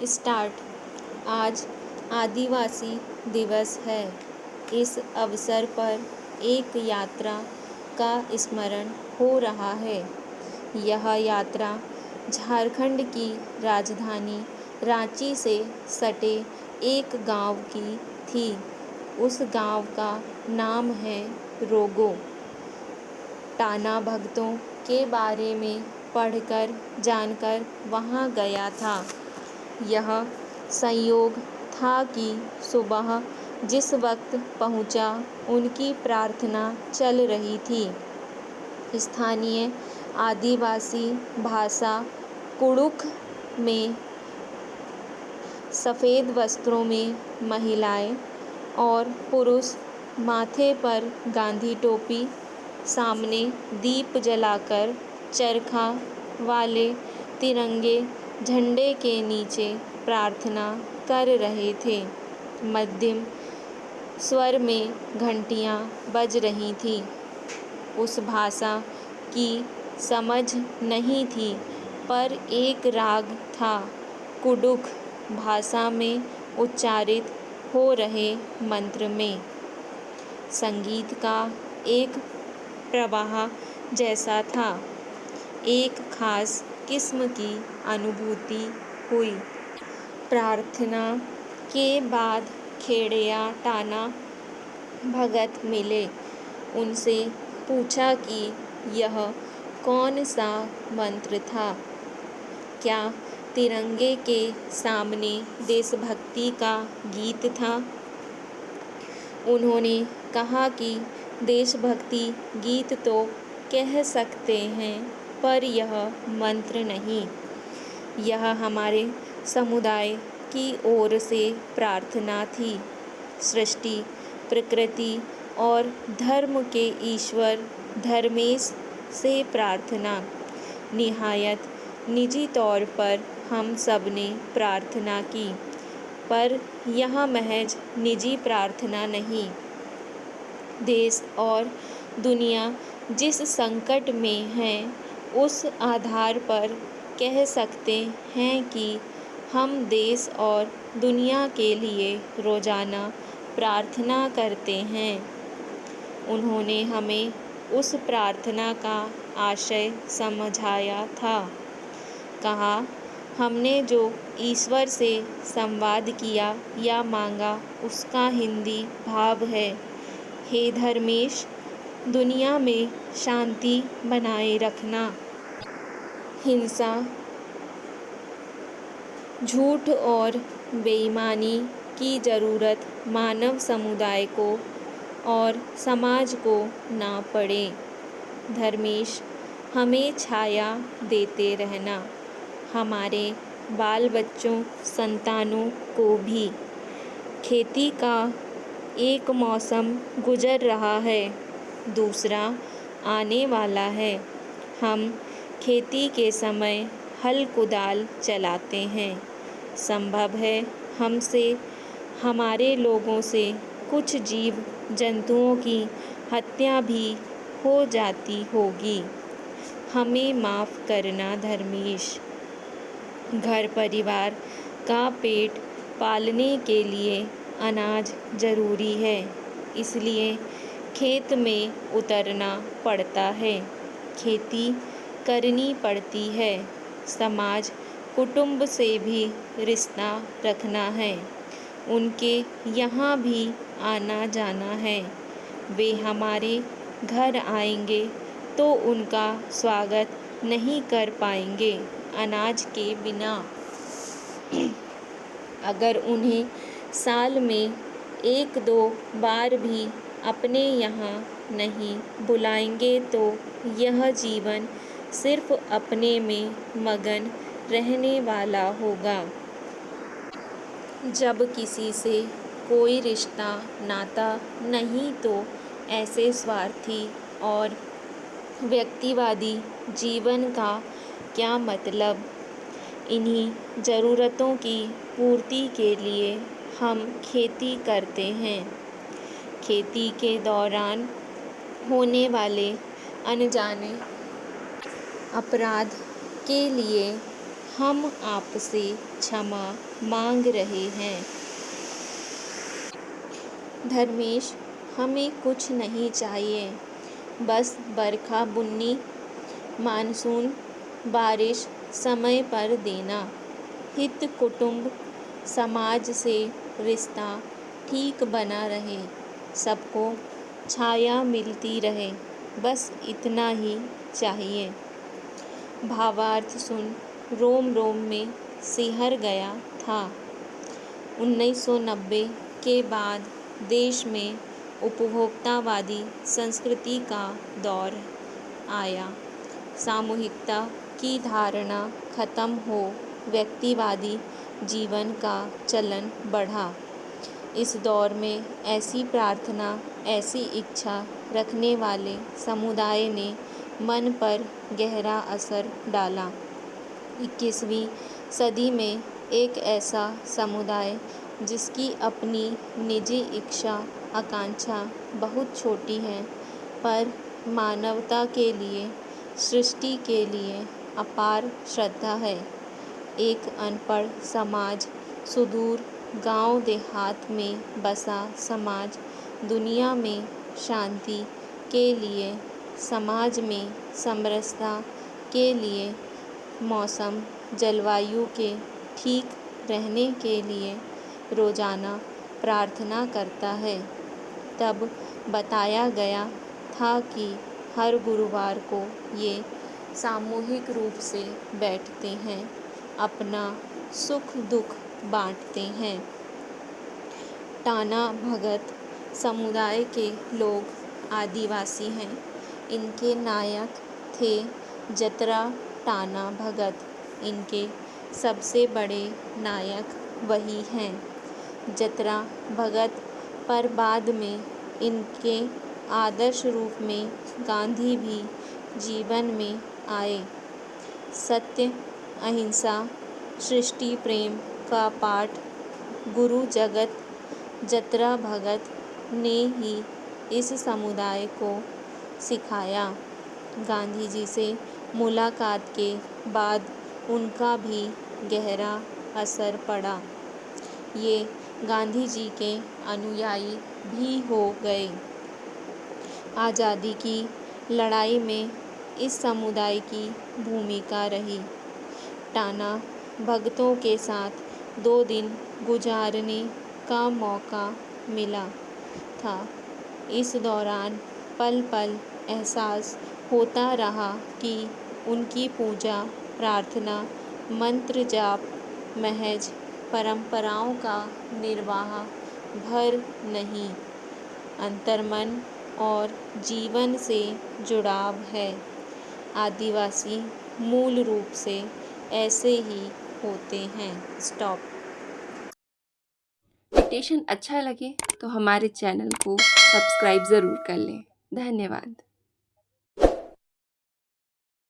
Start. आज आदिवासी दिवस है। इस अवसर पर एक यात्रा का स्मरण हो रहा है। यह यात्रा झारखंड की राजधानी रांची से सटे एक गांव की थी। उस गांव का नाम है रोगो। टाना भगतों के बारे में पढ़कर जानकर वहां गया था। यह संयोग था कि सुबह जिस वक्त पहुंचा, उनकी प्रार्थना चल रही थी। स्थानीय आदिवासी भाषा कुडुख में सफ़ेद वस्त्रों में महिलाएं और पुरुष माथे पर गांधी टोपी, सामने दीप जलाकर चरखा वाले तिरंगे झंडे के नीचे प्रार्थना कर रहे थे। मध्यम स्वर में घंटियां बज रही थीं। उस भाषा की समझ नहीं थी, पर एक राग था। कुडुख भाषा में उच्चारित हो रहे मंत्र में संगीत का एक प्रवाह जैसा था। एक खास किस्म की अनुभूति हुई। प्रार्थना के बाद खेड़िया टाना भगत मिले। उनसे पूछा कि यह कौन सा मंत्र था। क्या तिरंगे के सामने देशभक्ति का गीत था। उन्होंने कहा कि देशभक्ति गीत तो कह सकते हैं, पर यह मंत्र नहीं। यह हमारे समुदाय की ओर से प्रार्थना थी। सृष्टि, प्रकृति और धर्म के ईश्वर धर्मेश से प्रार्थना। निहायत निजी तौर पर हम सब ने प्रार्थना की, पर यह महज निजी प्रार्थना नहीं। देश और दुनिया जिस संकट में है, उस आधार पर कह सकते हैं कि हम देश और दुनिया के लिए रोजाना प्रार्थना करते हैं। उन्होंने हमें उस प्रार्थना का आशय समझाया था। कहा, हमने जो ईश्वर से संवाद किया या मांगा, उसका हिंदी भाव है, हे धर्मेश, दुनिया में शांति बनाए रखना। हिंसा, झूठ और बेईमानी की ज़रूरत मानव समुदाय को और समाज को ना पड़े। धर्मेश, हमें छाया देते रहना, हमारे बाल बच्चों संतानों को भी। खेती का एक मौसम गुजर रहा है, दूसरा आने वाला है। हम खेती के समय हल कुदाल चलाते हैं। संभव है हमसे, हमारे लोगों से कुछ जीव जंतुओं की हत्या भी हो जाती होगी। हमें माफ़ करना धर्मेश। घर परिवार का पेट पालने के लिए अनाज ज़रूरी है, इसलिए खेत में उतरना पड़ता है, खेती करनी पड़ती है। समाज कुटुंब से भी रिश्ता रखना है, उनके यहाँ भी आना जाना है। वे हमारे घर आएंगे तो उनका स्वागत नहीं कर पाएंगे अनाज के बिना। अगर उन्हें साल में एक दो बार भी अपने यहाँ नहीं बुलाएंगे तो यह जीवन सिर्फ अपने में मगन रहने वाला होगा। जब किसी से कोई रिश्ता नाता नहीं, तो ऐसे स्वार्थी और व्यक्तिवादी जीवन का क्या मतलब। इन्हीं ज़रूरतों की पूर्ति के लिए हम खेती करते हैं। खेती के दौरान होने वाले अनजाने अपराध के लिए हम आपसे क्षमा मांग रहे हैं। धर्मेश, हमें कुछ नहीं चाहिए, बस बरखा बुन्नी, मानसून, बारिश समय पर देना, हित कुटुंब समाज से रिश्ता ठीक बना रहे, सबको छाया मिलती रहे, बस इतना ही चाहिए। भावार्थ सुन रोम रोम में सिहर गया था। 1990 के बाद देश में उपभोक्तावादी संस्कृति का दौर आया। सामूहिकता की धारणा खत्म हो व्यक्तिवादी जीवन का चलन बढ़ा। इस दौर में ऐसी प्रार्थना, ऐसी इच्छा रखने वाले समुदाय ने मन पर गहरा असर डाला। 21वीं सदी में एक ऐसा समुदाय जिसकी अपनी निजी इच्छा आकांक्षा बहुत छोटी है, पर मानवता के लिए, सृष्टि के लिए अपार श्रद्धा है। एक अनपढ़ समाज, सुदूर गांव देहात में बसा समाज, दुनिया में शांति के लिए, समाज में समरसता के लिए, मौसम जलवायु के ठीक रहने के लिए रोजाना प्रार्थना करता है। तब बताया गया था कि हर गुरुवार को ये सामूहिक रूप से बैठते हैं, अपना सुख दुख बांटते हैं। टाना भगत समुदाय के लोग आदिवासी हैं। इनके नायक थे जतरा टाना भगत। इनके सबसे बड़े नायक वही हैं, जतरा भगत। पर बाद में इनके आदर्श रूप में गांधी भी जीवन में आए। सत्य, अहिंसा, सृष्टि प्रेम का पाठ गुरु जगत जतरा भगत ने ही इस समुदाय को सिखाया। गांधी जी से मुलाकात के बाद उनका भी गहरा असर पड़ा। ये गांधी जी के अनुयायी भी हो गए। आज़ादी की लड़ाई में इस समुदाय की भूमिका रही। टाना भगतों के साथ 2 दिन गुजारने का मौका मिला था। इस दौरान पल पल एहसास होता रहा कि उनकी पूजा, प्रार्थना, मंत्र जाप महज परंपराओं का निर्वाह भर नहीं, अंतर्मन और जीवन से जुड़ाव है। आदिवासी मूल रूप से ऐसे ही होते हैं। स्टॉप। डिक्टेशन अच्छा लगे तो हमारे चैनल को सब्सक्राइब ज़रूर कर लें। धन्यवाद।